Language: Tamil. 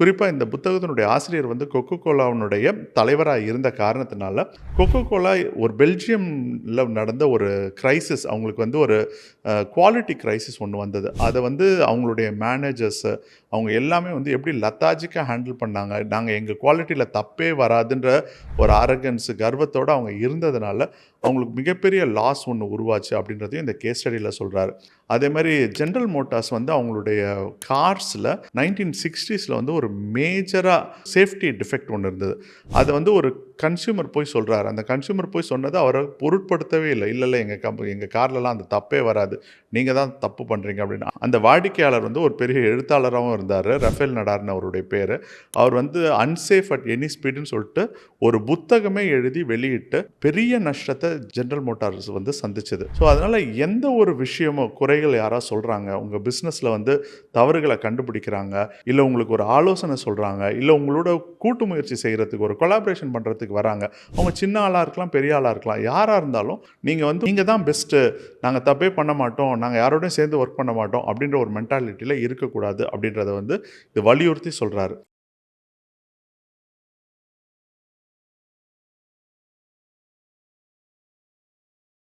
குறிப்பா இந்த புத்தகத்தினுடைய ஆசிரியர் வந்து கொக்கோ கோலாவினுடைய தலைவரா இருந்த காரணத்தினால, கொக்கோ கோலா ஒரு பெல்ஜியம்ல நடந்த ஒரு கிரைசிஸ் அவங்களுக்கு வந்து ஒரு குவாலிட்டி கிரைசிஸ் ஒண்ணு வந்தது. அத வந்து அவங்களுடைய மேனேஜர்ஸ் அவங்க எல்லாமே வந்து எப்படி லெதார்ஜிக்கா ஹேண்டில் பண்ணாங்க. நாங்க எங்க குவாலிட்டில தப்பே வராதுன்ற ஒரு அரகன்ஸ் கர்வத்தோட அவங்க இருந்ததுனால, அவங்களுக்கு மிகப்பெரிய லாஸ் ஒண்ணு உருவாச்சு அப்படின்றதையும் இந்த கேஸ் ஸ்டடில சொல்றாரு. அதேமாரி ஜெனரல் மோட்டார்ஸ் வந்து அவங்களுடைய கார்ஸ்ல 1960ஸ்ல வந்து ஒரு மேஜரா சேஃப்டி டிஃபெக்ட் ஒண்ணு இருந்தது. அத வந்து ஒரு கன்சியூமர் போய் சொல்றாரு. அந்த கன்சியூமர் போய் சொன்னத அவர பொருட்படுத்தவே இல்ல. இல்ல, இல்ல எங்க கார்லலாம் அந்த தப்பே வராது. நீங்க தான் தப்பு பண்றீங்க அப்படின்னு. அந்த வாடிக்கையாளர் வந்து ஒரு பெரிய எழுத்தாளராவும் இருந்தாரு. ரஃபேல் நடார்னு அவருடைய பேரு. அவர் வந்து அன்சேஃப் அட் எனி ஸ்பீடுன்னு சொல்லிட்டு ஒரு புத்தகமே எழுதி வெளியிட்டு பெரிய நஷ்டத்த ஜெனரல் மோட்டார்ஸ் வந்து சந்திச்சது. ஸோ அதனால எந்த ஒரு விஷயமும் குறைகள் யாராவது சொல்றாங்க, உங்க பிசினஸ்ல வந்து தவறுகள கண்டுபிடிக்கிறாங்க, இல்ல உங்களுக்கு ஒரு ஆலோசனை சொல்றாங்க, இல்ல உங்களோட கூட்டு முயற்சி செய்றதுக்கு ஒரு கொலாபரேஷன் பண்றதுக்கு வராங்க. அவங்க சின்ன ஆளா இருக்கலாம், பெரிய ஆளா இருக்கலாம். யாரா இருந்தாலும் நீங்க தான் பெஸ்ட்டு. நாங்க தப்பே பண்ண மாட்டோம். நாங்க யாரோடையும் சேர்ந்து ஒர்க் பண்ண மாட்டோம். அப்படின்ற ஒரு மென்டாலிட்டில இருக்கக்கூடாது அப்படின்றத வந்து இது வலியுறுத்தி சொல்றாரு.